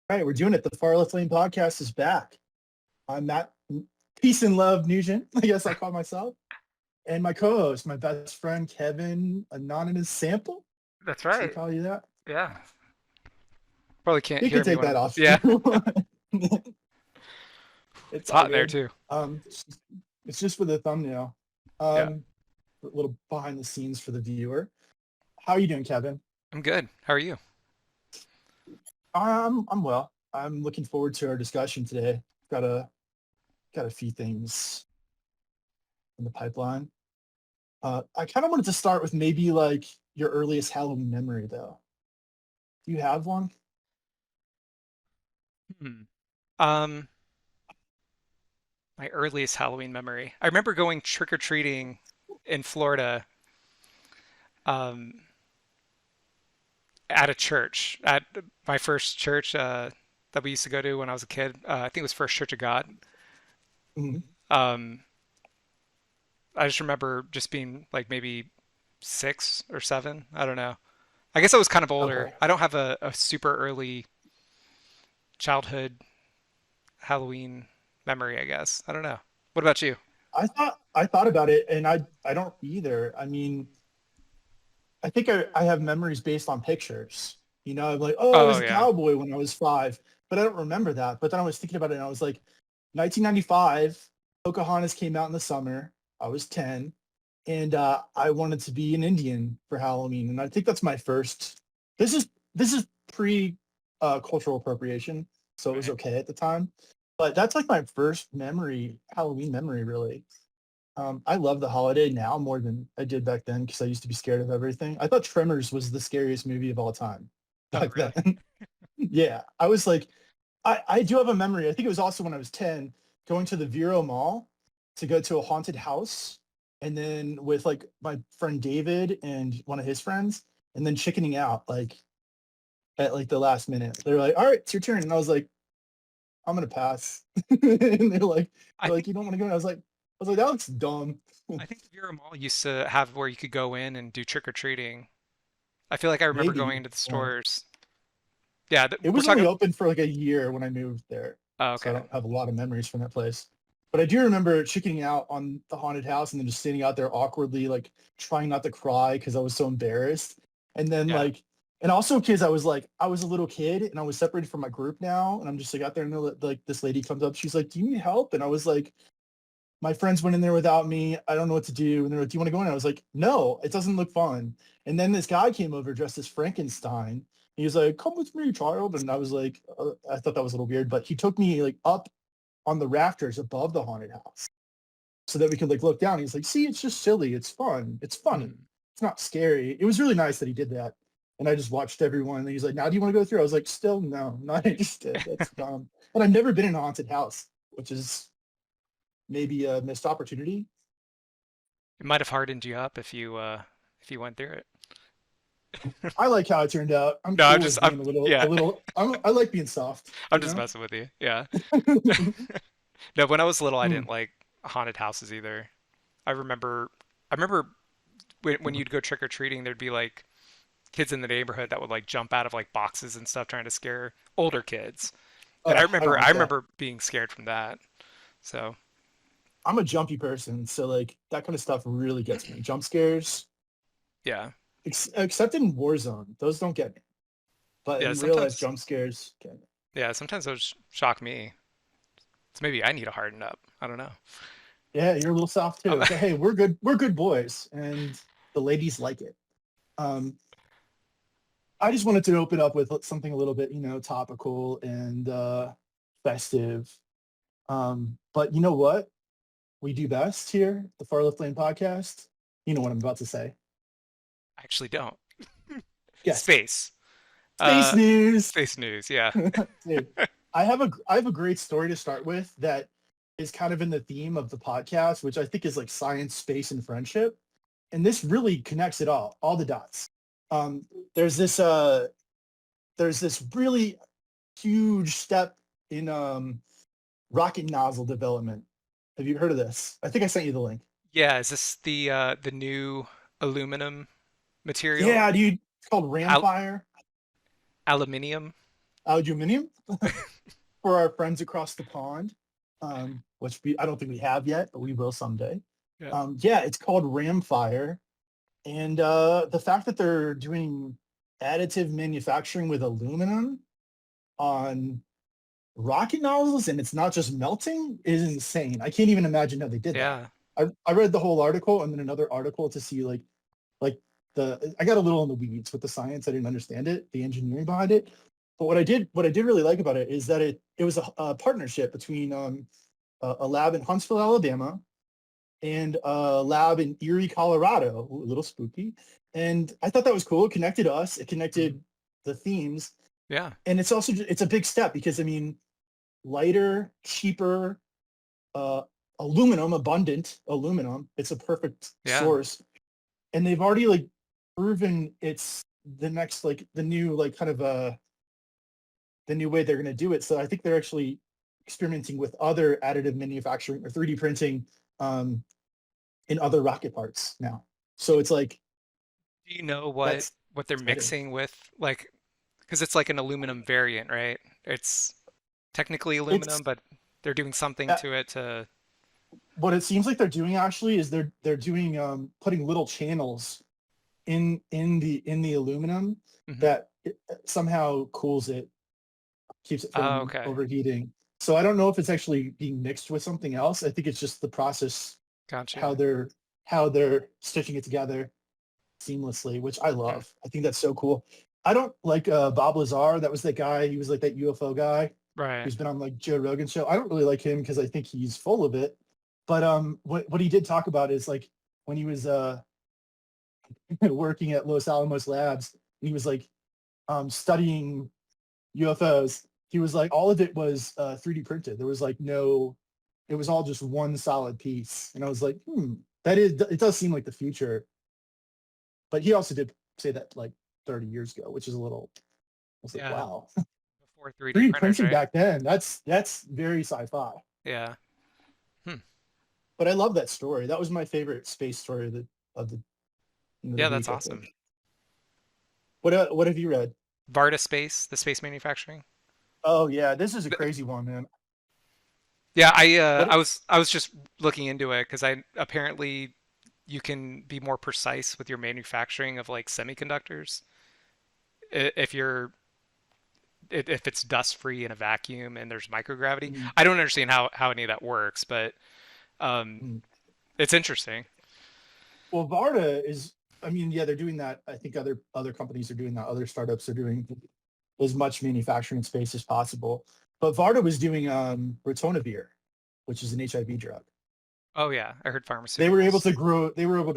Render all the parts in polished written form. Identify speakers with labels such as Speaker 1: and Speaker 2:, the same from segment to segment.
Speaker 1: All right, we're doing it. The Far Left Lane podcast is back. I'm Matt, peace and love Nugent, I guess I'll call myself. And my co-host, my best friend, Kevin, Anonymous Sample.
Speaker 2: That's
Speaker 1: Should we
Speaker 2: right.
Speaker 1: call you that?
Speaker 2: Yeah. Probably can't
Speaker 1: You can
Speaker 2: hear me
Speaker 1: take
Speaker 2: when
Speaker 1: that
Speaker 2: I'm.
Speaker 1: off
Speaker 2: Yeah.
Speaker 1: if you want. It's
Speaker 2: It's
Speaker 1: all
Speaker 2: hot in there
Speaker 1: good.
Speaker 2: too.
Speaker 1: It's just for the thumbnail.
Speaker 2: Yeah.
Speaker 1: A little behind the scenes for the viewer. How are you doing, Kevin?
Speaker 2: I'm good. How are you?
Speaker 1: I'm well. I'm looking forward to our discussion today. Got a got a few things in the pipeline. I kind of wanted to start with maybe like your earliest Halloween memory, though. Do you have one?
Speaker 2: Hmm. Um, my earliest Halloween memory. I remember going trick-or-treating in Florida, um, at a church, at my first church, that we used to go to when I was a kid. I think it was First Church of God.
Speaker 1: Mhm.
Speaker 2: Um, I just remember just being like maybe 6 or 7. I don't know. I guess I was kind of older.
Speaker 1: Okay.
Speaker 2: I don't have a super early childhood Halloween memory, I guess. I don't know. What about you?
Speaker 1: I thought about it, and I don't either. I mean, I think I have memories based on pictures. I'm like, oh, I was
Speaker 2: Oh
Speaker 1: a
Speaker 2: yeah.
Speaker 1: cowboy when I was 5, but I don't remember that. But then I was thinking about it, and I was like, 1995, Pocahontas came out in the summer. I was 10, and I wanted to be an Indian for Halloween, and I think that's my first. This is pre cultural appropriation, so it was
Speaker 2: Right.
Speaker 1: okay at the time. But that's like my first memory, Halloween memory, really. I love the holiday now more than I did back then because I used to be scared of everything. I thought Tremors was the scariest movie of all time
Speaker 2: Oh
Speaker 1: back
Speaker 2: really?
Speaker 1: then. Yeah, I was like, I do have a memory. I think it was also when I was 10, going to the Vero Mall to go to a haunted house, and then with like my friend David and one of his friends, and then chickening out like at like the last minute. They're like, "All right, it's your turn," and I was like, "I'm gonna pass." And
Speaker 2: I
Speaker 1: they're like,
Speaker 2: think
Speaker 1: "You don't want to go?" And I was like, "That looks dumb."
Speaker 2: I think the Vera Mall used to have where you could go in and do trick-or-treating. I feel like I remember going
Speaker 1: Maybe.
Speaker 2: into the
Speaker 1: Yeah.
Speaker 2: stores. Yeah,
Speaker 1: It
Speaker 2: we're
Speaker 1: was only
Speaker 2: talking.
Speaker 1: open for like a year when I moved there,
Speaker 2: Oh,
Speaker 1: so I
Speaker 2: okay.
Speaker 1: don't have a lot of memories from that place. But I do remember chickening out on the haunted house and then just standing out there awkwardly, like trying not to cry because I was so embarrassed. And then
Speaker 2: Yeah.
Speaker 1: and also kids, I was a little kid and I was separated from my group now, and I'm just like out there and like this lady comes up, she's like, "Do you need help?" And I was like, my friends went in there without me. I don't know what to do. And they're like, "Do you want to go in?" I was like, "No, it doesn't look fun." And then this guy came over dressed as Frankenstein. He was like, "Come with me, child." And I was like, I thought that was a little weird, but he took me like up on the rafters above the haunted house so that we could like look down. He's like, "See, it's just silly. It's fun. It's funny.
Speaker 2: Hmm.
Speaker 1: It's not scary." It was really nice that he did that. And I just watched everyone. And he's like, "Now, do you want to go through?" I was like, "Still, no, not interested. That's dumb." And I've never been in a haunted house, which is maybe a missed opportunity.
Speaker 2: It might have hardened you up if you went through it.
Speaker 1: I like how it turned out. I'm
Speaker 2: No,
Speaker 1: cool with
Speaker 2: I'm
Speaker 1: being a little,
Speaker 2: yeah.
Speaker 1: I like being soft,
Speaker 2: I'm
Speaker 1: you
Speaker 2: just
Speaker 1: know?
Speaker 2: messing with you. Yeah. No, when I was little, I
Speaker 1: Hmm.
Speaker 2: didn't like haunted houses either. I remember when you'd go trick-or-treating, there'd be like kids in the neighborhood that would like jump out of like boxes and stuff trying to scare older kids. And I
Speaker 1: I don't
Speaker 2: remember I
Speaker 1: like that.
Speaker 2: remember being scared from that. So,
Speaker 1: I'm a jumpy person, so like that kind of stuff really gets me. Jump scares,
Speaker 2: yeah.
Speaker 1: except in Warzone, those don't get me. But
Speaker 2: Yeah,
Speaker 1: in real life,
Speaker 2: sometimes
Speaker 1: jump scares get me.
Speaker 2: yeah, sometimes those shock me. So maybe I need to harden up. I don't know.
Speaker 1: Yeah, you're a little soft
Speaker 2: Um,
Speaker 1: too. But hey, we're good boys, and the ladies like it. Um, I just wanted to open up with something a little bit, topical and festive. But you know what? We do best here, the Far Left Lane podcast. You know what I'm about to say.
Speaker 2: I actually don't.
Speaker 1: Yes,
Speaker 2: Space.
Speaker 1: space
Speaker 2: Uh
Speaker 1: news.
Speaker 2: Space news, yeah.
Speaker 1: Dude, I have a great story to start with that is kind of in the theme of the podcast, which I think is like science, space, and friendship. And this really connects it all the dots. Um, there's this really huge step in rocket nozzle development. Have you heard of this? I think I sent you the link.
Speaker 2: Yeah, is this the new aluminum material?
Speaker 1: Yeah, dude, it's called
Speaker 2: Al
Speaker 1: RAMFIRE.
Speaker 2: Aluminium?
Speaker 1: Aluminium for our friends across the pond, which I don't think we have yet, but we will someday.
Speaker 2: Yeah.
Speaker 1: Yeah, it's called RAMFIRE. And the fact that they're doing additive manufacturing with aluminum on rocket nozzles and it's not just melting is insane. I can't even imagine how they did that.
Speaker 2: Yeah.
Speaker 1: I read the whole article and then another article to see like I got a little in the weeds with the science. I didn't understand it, the engineering behind it. But what I did really like about it is that it was a partnership between a lab in Huntsville, Alabama, and a lab in Erie, Colorado. Ooh, a little spooky. And I thought that was cool. It connected us. It connected the themes.
Speaker 2: Yeah.
Speaker 1: And it's also it's a big step because I mean, lighter, cheaper, aluminum, abundant aluminum. It's a perfect source. And they've already like proven it's the next like the new like kind of the new way they're going to do it. So I think they're actually experimenting with other additive manufacturing or 3D printing in other rocket parts now. So it's like,
Speaker 2: do you know what they're mixing with, like, because it's like an aluminum variant, right? It's technically aluminum, but they're doing something to it to.
Speaker 1: What it seems like they're doing actually is they're doing putting little channels in the aluminum that somehow cools it, keeps it from overheating. So I don't know if it's actually being mixed with something else. I think it's just the process.
Speaker 2: Gotcha.
Speaker 1: How they're stitching it together seamlessly, which I love. I think that's so cool. I don't like Bob Lazar. That was that guy. He was like that UFO guy,
Speaker 2: right?
Speaker 1: Who's been on like Joe Rogan show. I don't really like him because I think he's full of it. But what he did talk about is like when he was working at Los Alamos Labs, he was like studying UFOs. He was like all of it was 3D printed. There was like no, it was all just one solid piece. And I was like, it does seem like the future. But he also did say that like 30 years ago, which is a little, I was like, wow.
Speaker 2: Before 3D,
Speaker 1: 3D printing back then, that's very sci-fi.
Speaker 2: Yeah.
Speaker 1: But I love that story. That was my favorite space story of the
Speaker 2: yeah, that's awesome.
Speaker 1: What have you read?
Speaker 2: Varda Space, the space manufacturing.
Speaker 1: Oh yeah, this is a crazy one, man.
Speaker 2: Yeah, I was just looking into it because apparently you can be more precise with your manufacturing of like semiconductors if it's dust free in a vacuum and there's microgravity. I don't understand how any of that works, but it's interesting.
Speaker 1: Well, Varda is, I mean, yeah, they're doing that. I think other companies are doing that. Other startups are doing as much manufacturing space as possible. But Varda was doing Ritonavir, which is an HIV drug.
Speaker 2: Oh yeah, I heard pharmaceuticals.
Speaker 1: They were able to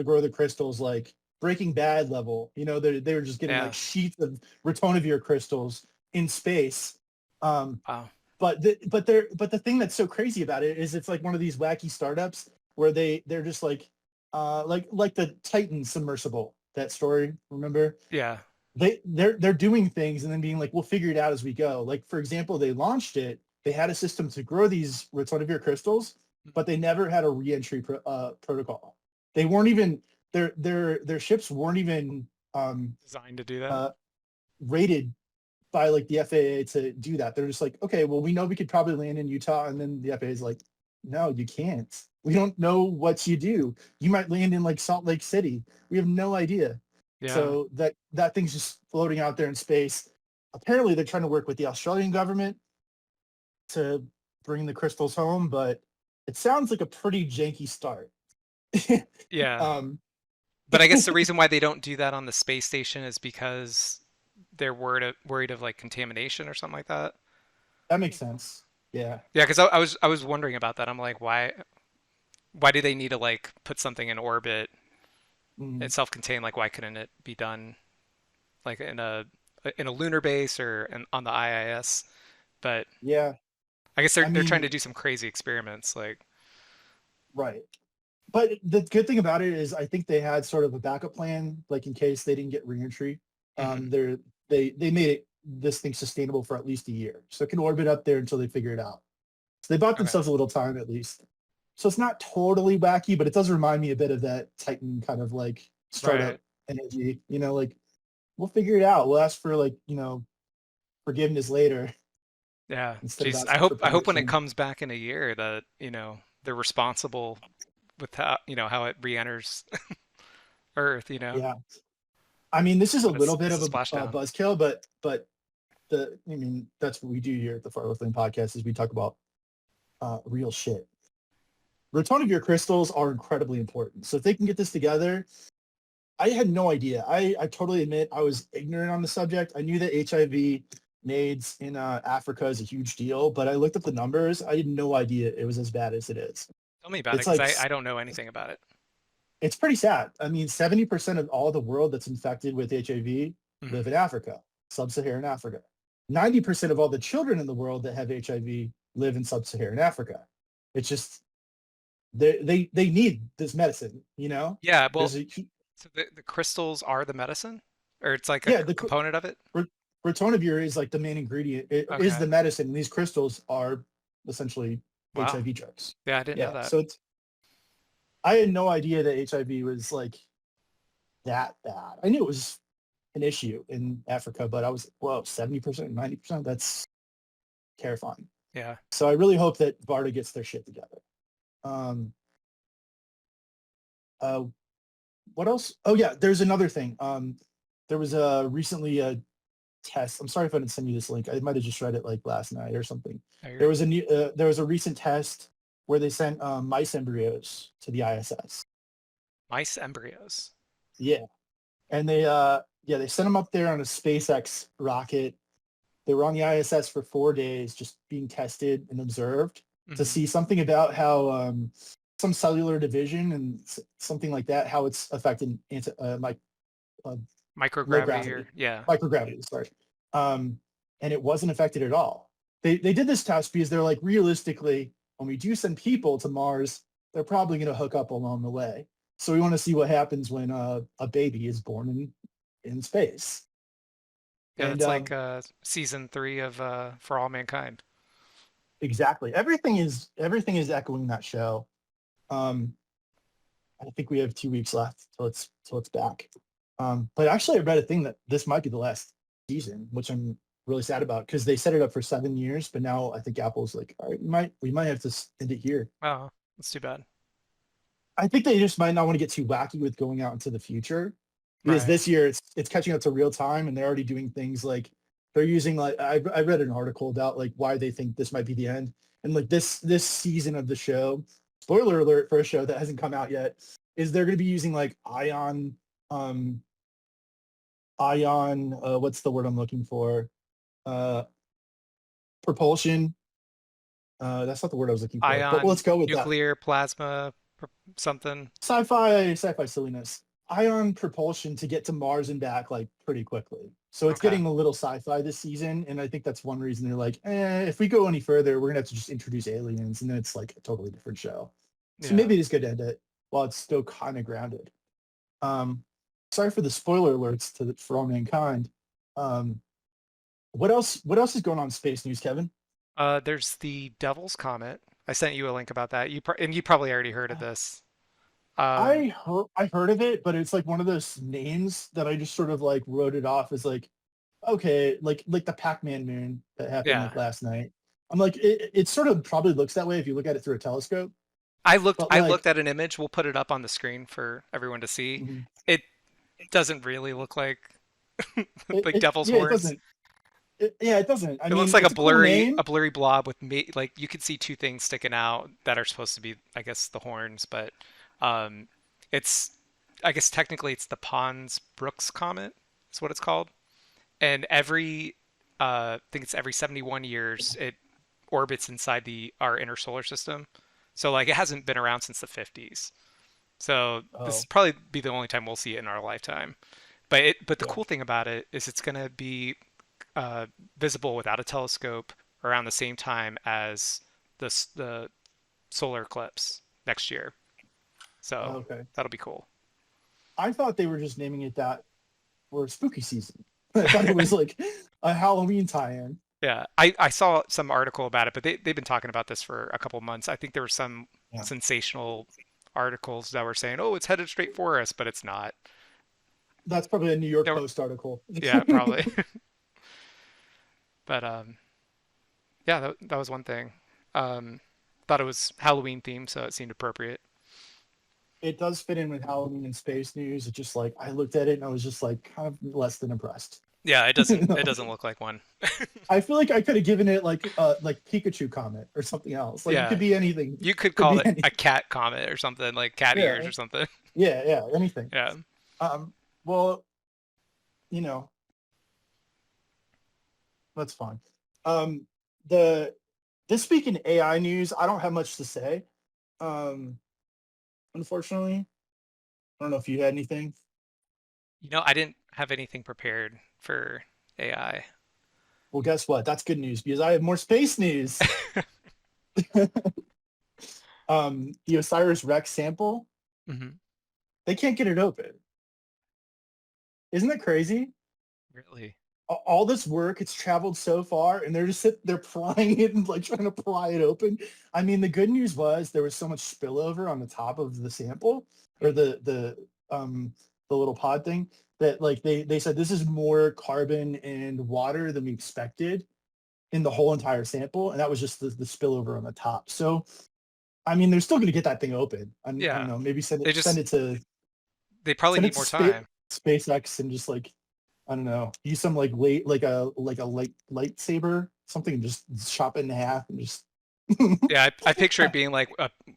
Speaker 1: grow the crystals like Breaking Bad level. You know, they were just getting like sheets of Ritonavir crystals in space.
Speaker 2: Wow.
Speaker 1: But the thing that's so crazy about it is it's like one of these wacky startups where they're just like the Titan submersible, that story, remember?
Speaker 2: Yeah.
Speaker 1: They're doing things and then being like, we'll figure it out as we go. Like, for example, they launched it. They had a system to grow these Ritonavir crystals, but they never had a reentry protocol. They weren't even their ships weren't even
Speaker 2: designed to do that.
Speaker 1: Rated by like the FAA to do that. They're just like, okay, well, we know we could probably land in Utah, and then the FAA is like, no, you can't. We don't know what you do. You might land in like Salt Lake City. We have no idea. Yeah. So that thing's just floating out there in space. Apparently, they're trying to work with the Australian government to bring the crystals home, but it sounds like a pretty janky start.
Speaker 2: Yeah. But I guess the reason why they don't do that on the space station is because they're worried of like contamination or something like that.
Speaker 1: That makes sense. Yeah.
Speaker 2: Yeah, because I was wondering about that. I'm like, why do they need to like put something in orbit and self-contained? Like, why couldn't it be done like in a lunar base or on the IIS? But
Speaker 1: yeah,
Speaker 2: I guess they're trying to do some crazy experiments, like. Right.
Speaker 1: But the good thing about it is I think they had sort of a backup plan, like in case they didn't get reentry. They made this thing sustainable for at least a year, so it can orbit up there until they figure it out. So they bought themselves a little time at least. So it's not totally wacky, but it does remind me a bit of that Titan kind of like startup energy. You know, like we'll figure it out. We'll ask for like forgiveness later
Speaker 2: Yeah.
Speaker 1: instead of
Speaker 2: Jeez.
Speaker 1: asking for
Speaker 2: I hope when it
Speaker 1: permission.
Speaker 2: comes back in a year that, they're responsible with how it re-enters Earth,
Speaker 1: Yeah. I mean, this is a
Speaker 2: when
Speaker 1: little bit
Speaker 2: it's
Speaker 1: of
Speaker 2: a
Speaker 1: a
Speaker 2: splashdown.
Speaker 1: buzzkill, but I mean, that's what we do here at the Far Left Lane podcast is we talk about real shit. Ritonavir crystals are incredibly important. So if they can get this together, I had no idea. I totally admit I was ignorant on the subject. I knew that HIV AIDS in Africa is a huge deal, but I looked up the numbers. I had no idea it was as bad as it is.
Speaker 2: Tell me about it,
Speaker 1: It's
Speaker 2: because
Speaker 1: like
Speaker 2: I don't know anything about it.
Speaker 1: it's pretty sad. I mean, 70% of all the world that's infected with HIV
Speaker 2: Hmm.
Speaker 1: live in Africa, sub-Saharan Africa. 90% of all the children in the world that have HIV live in sub-Saharan Africa. It's just they need this medicine, you know?
Speaker 2: Yeah, well,
Speaker 1: There's a
Speaker 2: so the crystals are the medicine? Or it's like a
Speaker 1: yeah,
Speaker 2: component of it?
Speaker 1: ritonavir is like the main ingredient. It is
Speaker 2: Okay.
Speaker 1: the medicine. And these crystals are essentially
Speaker 2: Wow.
Speaker 1: HIV drugs.
Speaker 2: Yeah, I didn't know
Speaker 1: Yeah.
Speaker 2: that.
Speaker 1: So I had no idea that HIV was like that bad. I knew it was an issue in Africa, but I was, whoa, 70%, 90%. That's terrifying.
Speaker 2: Yeah.
Speaker 1: So I really hope that Varda gets their shit together. Um, uh, what else? Oh yeah, there's another thing. There was recently a test. I'm sorry if I didn't send you this link. I might have just read it like last night or something.
Speaker 2: No, you're
Speaker 1: There
Speaker 2: good.
Speaker 1: was there was a recent test where they sent mice embryos to the ISS.
Speaker 2: Mice embryos.
Speaker 1: Yeah, and they sent them up there on a SpaceX rocket. They were on the ISS for 4 days, just being tested and observed to
Speaker 2: Hmm.
Speaker 1: see something about how some cellular division and something like that, how it's affecting uh, low
Speaker 2: Microgravity or
Speaker 1: gravity,
Speaker 2: yeah.
Speaker 1: microgravity, sorry. Um, and it wasn't affected at all. They did this test because they're like, realistically, when we do send people to Mars, they're probably going to hook up along the way. So we want to see what happens when a baby is born in space.
Speaker 2: Yeah,
Speaker 1: And
Speaker 2: that's like season 3 of For All Mankind.
Speaker 1: exactly, everything is echoing that show. Um, I think we have 2 weeks left till it's back. But actually, I read a thing that this might be the last season, which I'm really sad about because they set it up for 7 years, but now I think Apple's like, all right, we might have to end it here.
Speaker 2: Oh, that's too bad.
Speaker 1: I think they just might not want to get too wacky with going out into the future because
Speaker 2: Right.
Speaker 1: this year it's catching up to real time and they're already doing things like they're using like I read an article about like why they think this might be the end and like this season of the show. Spoiler alert for a show that hasn't come out yet is they're going to be using like um ion what's the word I'm looking for uh propulsion that's not the word I was looking for but
Speaker 2: Ion,
Speaker 1: let's go with that.
Speaker 2: nuclear, plasma, something.
Speaker 1: Sci-fi silliness. Ion propulsion to get to Mars and back like pretty quickly. So it's
Speaker 2: Okay.
Speaker 1: getting a little sci-fi this season, and I think that's one reason they're like, if we go any further, we're gonna have to just introduce aliens, and then it's like a totally different show. So
Speaker 2: Yeah.
Speaker 1: maybe it's good to end it while it's still kind of grounded. Um, sorry for the spoiler alerts for all mankind. Um, what else? What else is going on in space news, Kevin?
Speaker 2: There's the Devil's Comet. I sent you a link about that. And you probably already heard of this. Um,
Speaker 1: I heard of it, but it's like one of those names that I just sort of like wrote it off as like, okay, like the Pac-Man moon that happened
Speaker 2: yeah.
Speaker 1: like last night. I'm like, it sort of probably looks that way if you look at it through a telescope, but
Speaker 2: I
Speaker 1: like,
Speaker 2: looked at an image. We'll put it up on the screen for everyone to see.
Speaker 1: mhm.
Speaker 2: It doesn't really look like like devil's
Speaker 1: Yeah, it
Speaker 2: horns.
Speaker 1: doesn't. Yeah, it doesn't. I
Speaker 2: It looks
Speaker 1: mean,
Speaker 2: like
Speaker 1: it's a cool
Speaker 2: a
Speaker 1: name.
Speaker 2: blurry blob with like you could see two things sticking out that are supposed to be, I guess, the horns, but um, it's, I guess technically it's the Pons Brooks Comet. Is what it's called. And I think it's every 71 years, it orbits inside our inner solar system. So like it hasn't been around since the 50s. So this
Speaker 1: Oh,
Speaker 2: is probably be the only time we'll see it in our lifetime. But the
Speaker 1: yeah.
Speaker 2: cool thing about it is it's going to be uh, visible without a telescope around the same time as the solar eclipse next year. So
Speaker 1: Okay.
Speaker 2: that'll be cool.
Speaker 1: I thought they were just naming it that for spooky season. I thought it was like a Halloween tie-in.
Speaker 2: Yeah, I saw some article about it, but they've been talking about this for a couple months. I think there were some
Speaker 1: Yeah,
Speaker 2: sensational articles that were saying, "Oh, it's headed straight for us," but it's not.
Speaker 1: that's probably a New York
Speaker 2: There,
Speaker 1: Post article.
Speaker 2: yeah, probably. But yeah, that was one thing. Um, thought it was Halloween themed, so it seemed appropriate.
Speaker 1: It does fit in with Halloween and space news. It just like I looked at it and I was just like kind of less than impressed.
Speaker 2: Yeah, it doesn't look like one.
Speaker 1: I feel like I could have given it like Pikachu Comet or something else. Like it
Speaker 2: Yeah,
Speaker 1: could be anything.
Speaker 2: you could
Speaker 1: Could
Speaker 2: call
Speaker 1: be
Speaker 2: it
Speaker 1: anything.
Speaker 2: a cat comet or something, like cat ears
Speaker 1: Yeah,
Speaker 2: or something.
Speaker 1: yeah, anything.
Speaker 2: Yeah.
Speaker 1: Um, well, you know, that's fine. Um, the this week in AI news, I don't have much to say. Um, unfortunately, I don't know if you had anything.
Speaker 2: I didn't have anything prepared for AI.
Speaker 1: Well, guess what? That's good news because I have more space news. The Osiris-Rex sample,
Speaker 2: Hmm.
Speaker 1: they can't get it open. Isn't that crazy?
Speaker 2: Really?
Speaker 1: All this work, it's traveled so far, and they're prying it and like trying to pry it open. I mean, the good news was there was so much spillover on the top of the sample or the little pod thing that like they said this is more carbon and water than we expected in the whole entire sample, and that was just the spillover on the top. So I mean, they're still going to get that thing open. I don't
Speaker 2: Yeah.
Speaker 1: know, maybe
Speaker 2: They
Speaker 1: send
Speaker 2: just
Speaker 1: it to
Speaker 2: they probably need more time.
Speaker 1: SpaceX and just like I don't know, use some like a lightsaber, something, and just chop it in half and just.
Speaker 2: Yeah, I picture it being like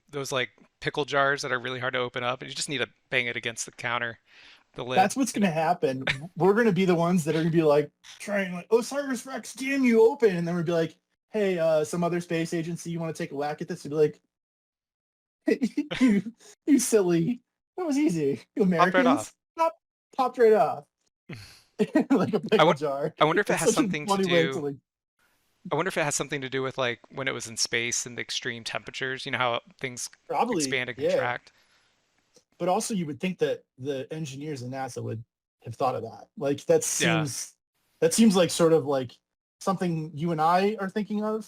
Speaker 2: those like pickle jars that are really hard to open up, and you just need to bang it against the counter, the lid.
Speaker 1: That's what's gonna happen. We're gonna be the ones that are gonna be like trying like Osiris Rex, damn you open, and then we'll be like, hey, some other space agency, you want to take a whack at this? And be like, you you silly, that was easy. You
Speaker 2: Popped right off.
Speaker 1: Americans, popped right off like a
Speaker 2: I
Speaker 1: pickle
Speaker 2: want.
Speaker 1: jar.
Speaker 2: I wonder if it
Speaker 1: It's
Speaker 2: has
Speaker 1: such a
Speaker 2: something to
Speaker 1: funny way to
Speaker 2: do.
Speaker 1: like.
Speaker 2: I wonder if it has something to do with like when it was in space and the extreme temperatures. You know how things
Speaker 1: Probably,
Speaker 2: expand and
Speaker 1: yeah.
Speaker 2: contract.
Speaker 1: But also, you would think that the engineers in NASA would have thought of that. Like
Speaker 2: Yeah.
Speaker 1: that seems like sort of like something you and I are thinking of.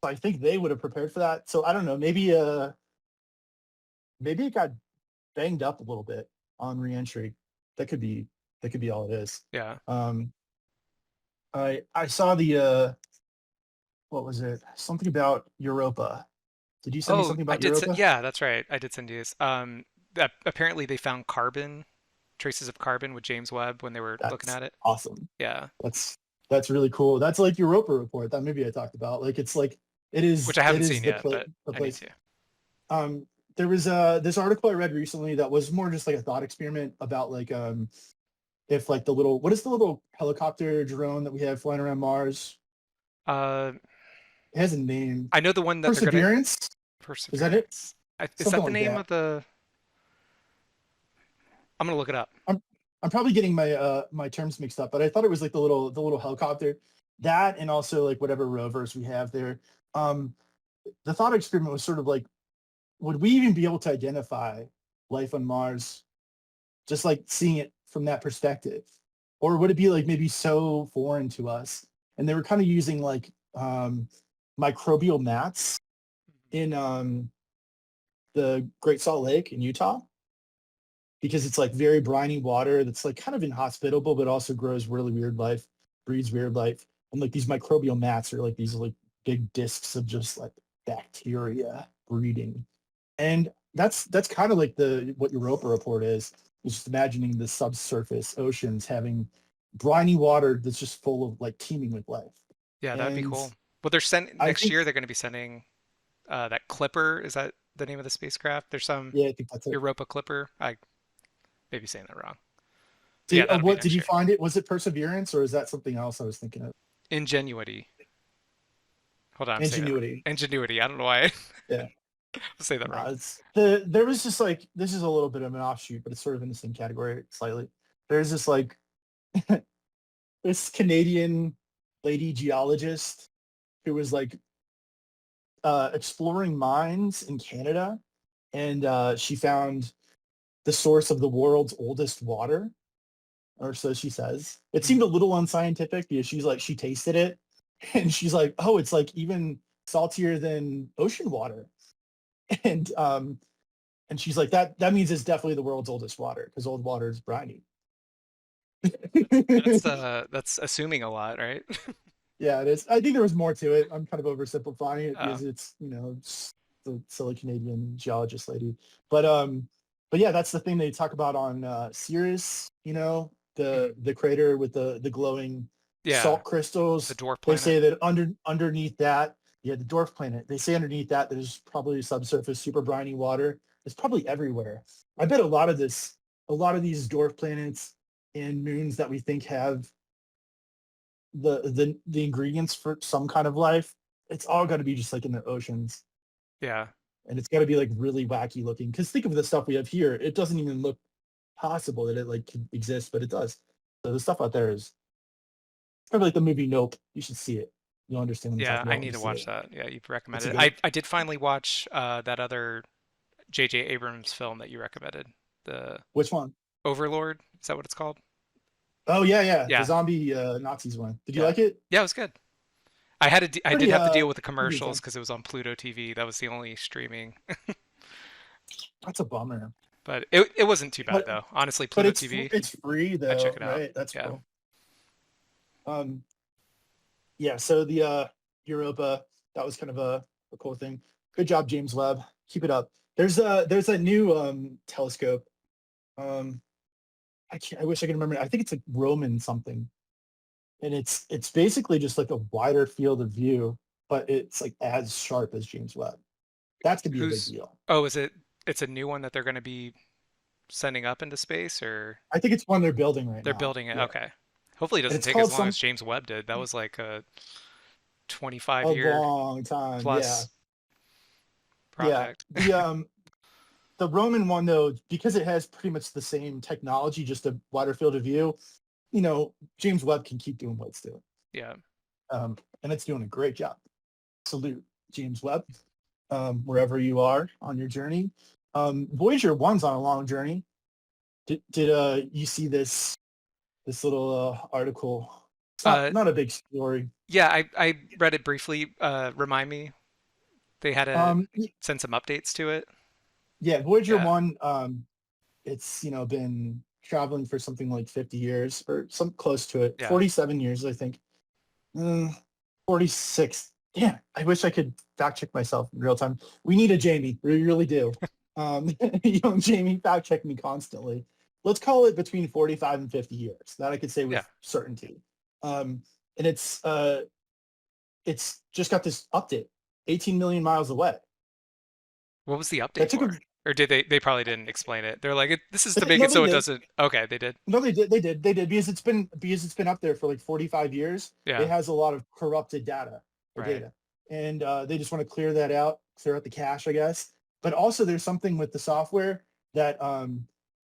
Speaker 1: So I think they would have prepared for that. So I don't know. Maybe it got banged up a little bit on reentry. That could be that could be all it is.
Speaker 2: Yeah.
Speaker 1: Um, I saw the what was it? Something about Europa. Did you send me
Speaker 2: Oh,
Speaker 1: something
Speaker 2: I
Speaker 1: about
Speaker 2: did.
Speaker 1: Europa?
Speaker 2: Yeah, that's right. I did send you this. That apparently they found carbon, traces of carbon with James Webb when they were looking
Speaker 1: That's
Speaker 2: at it.
Speaker 1: awesome.
Speaker 2: Yeah.
Speaker 1: That's that's really cool. That's like Europa Report that maybe I talked about. Like it's like
Speaker 2: Which I
Speaker 1: it
Speaker 2: haven't
Speaker 1: is
Speaker 2: seen yet, but
Speaker 1: the
Speaker 2: I need
Speaker 1: place.
Speaker 2: to.
Speaker 1: Um, there was this article I read recently that was more just like a thought experiment about like if like the little what is the little helicopter drone that we have flying around Mars?
Speaker 2: Uh,
Speaker 1: It has a name.
Speaker 2: I know the one that they're gonna
Speaker 1: Perseverance? Is that it?
Speaker 2: Perseverance. Is
Speaker 1: Something
Speaker 2: that the
Speaker 1: like
Speaker 2: name
Speaker 1: that.
Speaker 2: of the? I'm gonna look it up.
Speaker 1: I'm I'm probably getting my terms mixed up, but I thought it was like the little helicopter. That and also like whatever rovers we have there. Um, the thought experiment was sort of like, would we even be able to identify life on Mars just like seeing it from that perspective? Or would it be like maybe so foreign to us? And they were kind of using like microbial mats in the Great Salt Lake in Utah because it's like very briny water that's like kind of inhospitable, but also grows really weird life, breeds weird life. And like these microbial mats are like these like big discs of just like bacteria breeding. And that's kind of like the what Europa Report is. It's just imagining the subsurface oceans having briny water that's just full of like teeming with life.
Speaker 2: Yeah, that'd be
Speaker 1: And
Speaker 2: cool. Well, they're sending
Speaker 1: I
Speaker 2: next
Speaker 1: think,
Speaker 2: year. They're going to be sending that Clipper. Is that the name of the spacecraft? There's some
Speaker 1: yeah, I think that's it.
Speaker 2: Europa Clipper. I may be saying that wrong. But yeah,
Speaker 1: Did
Speaker 2: that'll be
Speaker 1: what did
Speaker 2: next
Speaker 1: you
Speaker 2: year.
Speaker 1: find it? Was it Perseverance or is that something else I was thinking of?
Speaker 2: Ingenuity. Hold on, I'm saying that wrong.
Speaker 1: Ingenuity.
Speaker 2: Ingenuity. I don't know why I
Speaker 1: Yeah.
Speaker 2: say that
Speaker 1: No,
Speaker 2: wrong.
Speaker 1: it's there was just like this is a little bit of an offshoot, but it's sort of in the same category slightly. There's this like this Canadian lady geologist who was like exploring mines in Canada, and she found the source of the world's oldest water, or so she says. It seemed
Speaker 2: Mhm.
Speaker 1: a little unscientific because she's like she tasted it, and she's like, oh, it's like even saltier than ocean water, and and she's like that means it's definitely the world's oldest water because old water is briny.
Speaker 2: That's assuming a lot, right?
Speaker 1: Yeah, it is. I think there was more to it. I'm kind of oversimplifying it
Speaker 2: Uh,
Speaker 1: because it's, it's the silly Canadian geologist lady. But yeah, that's the thing they talk about on Sirius,
Speaker 2: mhm.
Speaker 1: the crater with the glowing
Speaker 2: Yeah,
Speaker 1: salt
Speaker 2: the
Speaker 1: crystals.
Speaker 2: dwarf
Speaker 1: They
Speaker 2: planet.
Speaker 1: say that underneath that, yeah, the dwarf planet. They say underneath that there's probably subsurface super briny water. It's probably everywhere. I bet a lot of these dwarf planets and moons that we think have the ingredients for some kind of life, it's all got to be just like in the oceans,
Speaker 2: Yeah,
Speaker 1: and it's got to be like really wacky looking. Because think of the stuff we have here; it doesn't even look possible that it like could exist, but it does. So the stuff out there is probably like the movie Nope. You should see it. You'll understand what I'm
Speaker 2: yeah,
Speaker 1: talking
Speaker 2: I
Speaker 1: about when
Speaker 2: need
Speaker 1: you
Speaker 2: to
Speaker 1: see
Speaker 2: watch
Speaker 1: it.
Speaker 2: that. Yeah, you've
Speaker 1: It's a
Speaker 2: recommended.
Speaker 1: good.
Speaker 2: I did finally watch that other J.J. Abrams film that you recommended, the
Speaker 1: Which one?
Speaker 2: Overlord. Is that what it's called?
Speaker 1: Oh yeah, yeah, the
Speaker 2: Yeah,
Speaker 1: zombie Nazis one. Did you
Speaker 2: yeah,
Speaker 1: like it?
Speaker 2: yeah. It was good. I did
Speaker 1: Pretty
Speaker 2: have to deal with the
Speaker 1: pretty
Speaker 2: commercials
Speaker 1: intense.
Speaker 2: because it was on Pluto TV. That was the only streaming,
Speaker 1: That's a bummer.
Speaker 2: but it wasn't too bad
Speaker 1: But
Speaker 2: though. Honestly,
Speaker 1: but
Speaker 2: Pluto TV,
Speaker 1: it's free
Speaker 2: I'd check
Speaker 1: though,
Speaker 2: it out.
Speaker 1: right? That's
Speaker 2: Yeah.
Speaker 1: cool. Um, yeah, so the Europa, that was kind of a cool thing. Good job, James Webb. Keep it up. There's a new telescope. Um, I wish I could remember. I think it's a Roman something, and it's basically just like a wider field of view, but it's like as sharp as James Webb. That's gonna be a big
Speaker 2: Who's?
Speaker 1: deal.
Speaker 2: Oh, is it? It's a new one that they're going to be sending up into space, or
Speaker 1: I think it's one they're building right
Speaker 2: they're
Speaker 1: now.
Speaker 2: building it?
Speaker 1: Yeah,
Speaker 2: Okay. Hopefully, it
Speaker 1: and
Speaker 2: doesn't
Speaker 1: it's
Speaker 2: take as
Speaker 1: called
Speaker 2: long as
Speaker 1: some
Speaker 2: James Webb did. That was like a
Speaker 1: a
Speaker 2: 25-year
Speaker 1: long time. Yeah,
Speaker 2: plus
Speaker 1: yeah.
Speaker 2: project.
Speaker 1: The Roman one though, because it has pretty much the same technology, just a wider field of view, James Webb can keep doing what it's doing.
Speaker 2: Yeah.
Speaker 1: And it's doing a great job. Salute, James Webb, wherever you are on your journey. Voyager 1's on a long journey. Did you see this little article? It's not
Speaker 2: Uh,
Speaker 1: not a big story.
Speaker 2: yeah, I read it briefly. Remind me, they had to
Speaker 1: Um,
Speaker 2: send some updates to it.
Speaker 1: yeah, Voyager
Speaker 2: Yeah.
Speaker 1: 1, it's been traveling for something like 50 years or some close to it,
Speaker 2: Yeah.
Speaker 1: 47 years, I think. 46. Yeah, I wish I could fact check myself in real time. We need a Jamie. We really do. Jamie fact check me constantly. Let's call it between 45 and 50 years. That I could say
Speaker 2: Yeah.
Speaker 1: with certainty. And it's just got this update, 18 million miles away.
Speaker 2: What was the
Speaker 1: That
Speaker 2: update
Speaker 1: took a
Speaker 2: for? Or did they probably didn't explain it. They're like, this is to make
Speaker 1: no,
Speaker 2: it
Speaker 1: they
Speaker 2: so it
Speaker 1: did.
Speaker 2: doesn't. Okay, they did.
Speaker 1: No, they did because it's been up there for like 45 years. It
Speaker 2: Yeah.
Speaker 1: has a lot of corrupted data or
Speaker 2: Right.
Speaker 1: data, and they just want to clear out the cache, I guess. But also, there's something with the software that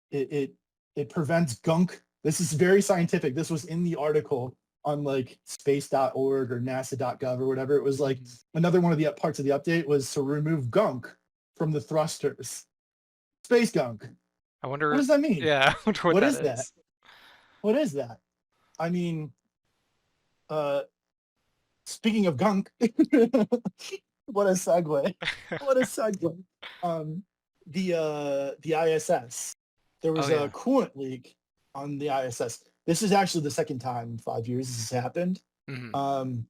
Speaker 1: it it, it prevents gunk. This is very scientific. This was in the article on like space.org or nasa.gov or whatever. It was like
Speaker 2: Mhm.
Speaker 1: another one of the parts of the update was to remove gunk from the thrusters. Space gunk.
Speaker 2: I
Speaker 1: What
Speaker 2: wonder.
Speaker 1: does that mean?
Speaker 2: Yeah, I wonder what
Speaker 1: What
Speaker 2: that
Speaker 1: is that?
Speaker 2: is.
Speaker 1: What is that? I mean, uh, speaking of gunk, what a segue. What a segue. Um, the ISS. There
Speaker 2: Oh
Speaker 1: was a
Speaker 2: yeah.
Speaker 1: coolant leak on the ISS. This is actually the second time in 5 years this has happened.
Speaker 2: Hmm.
Speaker 1: Um,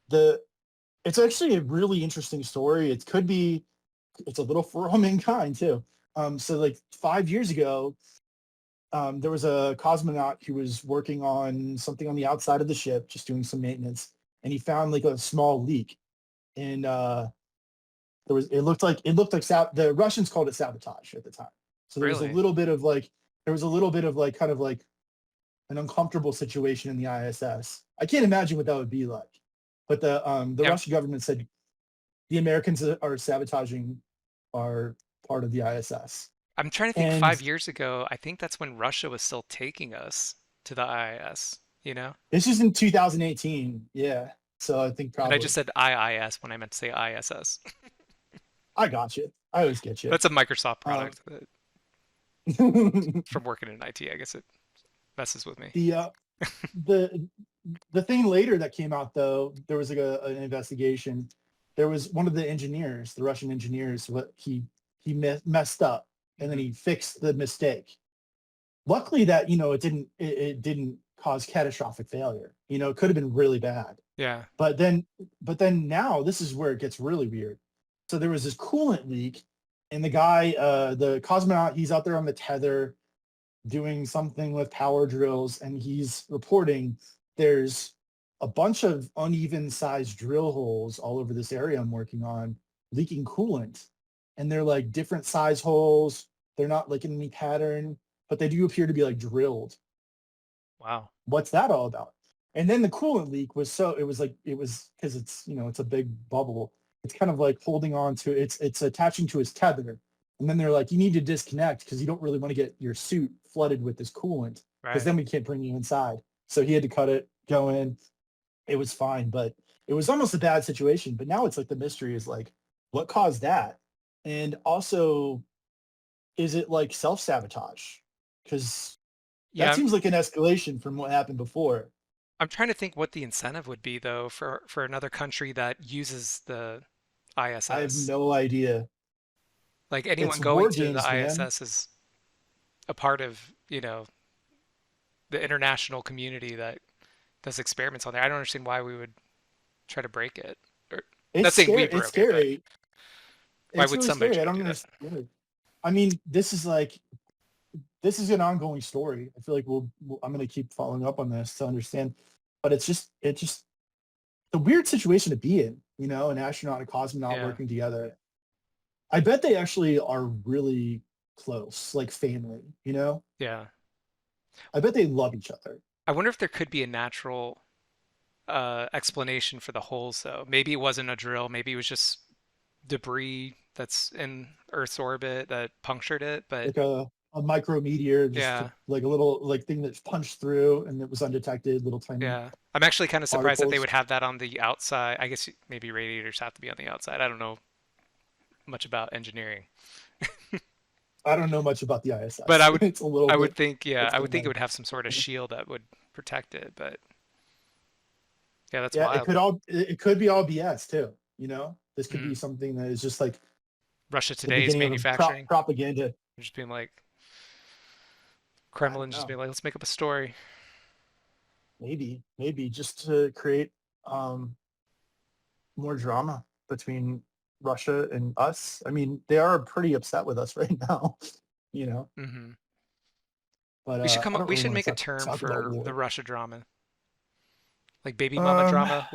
Speaker 1: the it's actually a really interesting story. It's a little for all mankind too. So like 5 years ago, there was a cosmonaut who was working on something on the outside of the ship, just doing some maintenance, and he found like a small leak. And the Russians called it sabotage at the time. So
Speaker 2: Really?
Speaker 1: there was a little bit of like kind of like an uncomfortable situation in the ISS. I can't imagine what that would be like. But the
Speaker 2: Yeah.
Speaker 1: Russian government said the Americans are sabotaging our part of the ISS.
Speaker 2: I'm trying to think.
Speaker 1: And
Speaker 2: 5 years ago, I think that's when Russia was still taking us to the IIS. You know?
Speaker 1: this is in 2018. Yeah. So I think
Speaker 2: And I
Speaker 1: probably
Speaker 2: just said IIS when I meant to say ISS.
Speaker 1: I got you. I always get you.
Speaker 2: That's a Microsoft
Speaker 1: Um,
Speaker 2: product that,
Speaker 1: the
Speaker 2: from working in IT. I guess it messes with me.
Speaker 1: the the thing later that came out though, there was like an investigation. There was one of the engineers, the Russian engineers, what he messed up, and then
Speaker 2: Hmm.
Speaker 1: he fixed the mistake. Luckily that it didn't cause catastrophic failure. You know, it could have been really bad.
Speaker 2: Yeah.
Speaker 1: But then now this is where it gets really weird. So there was this coolant leak, and the guy, the cosmonaut, he's out there on the tether doing something with power drills, and he's reporting there's a bunch of uneven sized drill holes all over this area I'm working on leaking coolant. And they're like different size holes. They're not like in any pattern, but they do appear to be like drilled.
Speaker 2: Wow.
Speaker 1: What's that all about? And then the coolant leak was it was because it's, you know, it's a big bubble. It's kind of like holding on to it's attaching to his tether. And then they're like, you need to disconnect because you don't really want to get your suit flooded with this coolant because
Speaker 2: Right.
Speaker 1: then we can't bring you inside. So he had to cut it, go in. It was fine, but it was almost a bad situation. But now it's like the mystery is like, what caused that? And also, is it like self-sabotage? Because
Speaker 2: Yeah.
Speaker 1: that seems like an escalation from what happened before.
Speaker 2: I'm trying to think what the incentive would be though for another country that uses the ISS.
Speaker 1: I have no idea.
Speaker 2: Like anyone
Speaker 1: It's
Speaker 2: going
Speaker 1: war
Speaker 2: to the
Speaker 1: games, man.
Speaker 2: ISS is a part of, you know, the international community that does experiments on there. I don't understand why we would try to break it. Or
Speaker 1: It's
Speaker 2: not saying we
Speaker 1: scary. It's
Speaker 2: broke it, but
Speaker 1: scary.
Speaker 2: why
Speaker 1: It's
Speaker 2: would
Speaker 1: really
Speaker 2: somebody
Speaker 1: scary. I
Speaker 2: try to
Speaker 1: don't
Speaker 2: do that?
Speaker 1: understand. I mean, this is an ongoing story. I feel like I'm going to keep following up on this to understand. But it's just a weird situation to be in, you know, an astronaut and a cosmonaut
Speaker 2: Yeah.
Speaker 1: working together. I bet they actually are really close, like family, you know?
Speaker 2: Yeah.
Speaker 1: I bet they love each other.
Speaker 2: I wonder if there could be a natural explanation for the holes though. Maybe it wasn't a drill, maybe it was just debris that's in Earth's orbit that punctured it, but
Speaker 1: Like a micrometeor, just
Speaker 2: yeah.
Speaker 1: like a little like thing that's punched through and it was undetected, little tiny
Speaker 2: Yeah. I'm actually kind of surprised that they
Speaker 1: particles.
Speaker 2: would have that on the outside. I guess maybe radiators have to be on the outside. I don't know much about engineering.
Speaker 1: I don't know much about the
Speaker 2: But
Speaker 1: ISS. It's a little
Speaker 2: I would
Speaker 1: bit,
Speaker 2: think, yeah,
Speaker 1: it's
Speaker 2: I
Speaker 1: kind
Speaker 2: would
Speaker 1: of
Speaker 2: think it
Speaker 1: like,
Speaker 2: would have some sort of shield that would protect it, but yeah, that's
Speaker 1: yeah,
Speaker 2: wild.
Speaker 1: it could be all BS too, you know? This could be
Speaker 2: Mm.
Speaker 1: something that is just like
Speaker 2: Russia
Speaker 1: the
Speaker 2: today is
Speaker 1: beginning of a
Speaker 2: manufacturing.
Speaker 1: propaganda.
Speaker 2: They're just being like,
Speaker 1: I don't
Speaker 2: Kremlin just
Speaker 1: know.
Speaker 2: being like, let's make up a story.
Speaker 1: Maybe just to create um more drama between Russia and us. I mean, they are pretty upset with us right now, you know.
Speaker 2: Hmm.
Speaker 1: But
Speaker 2: We should come
Speaker 1: I
Speaker 2: up,
Speaker 1: don't
Speaker 2: we
Speaker 1: really
Speaker 2: should
Speaker 1: want
Speaker 2: make a
Speaker 1: to
Speaker 2: term
Speaker 1: talk about
Speaker 2: for the
Speaker 1: war.
Speaker 2: Russia drama. Like baby mama
Speaker 1: Um,
Speaker 2: drama.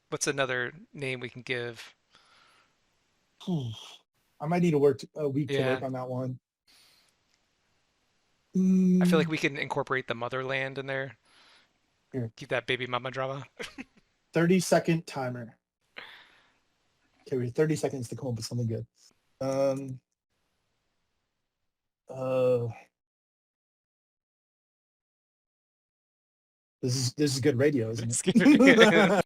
Speaker 2: What's another name we can give?
Speaker 1: I might need to work a week to
Speaker 2: Yeah.
Speaker 1: work on that one.
Speaker 2: I feel like
Speaker 1: Mm,
Speaker 2: we can incorporate the motherland in there.
Speaker 1: here,
Speaker 2: Keep that baby mama drama.
Speaker 1: 30-second timer. Okay, we have 30 seconds to come up with something good. Um, uh, this is good radio, isn't
Speaker 2: Just kidding.
Speaker 1: it?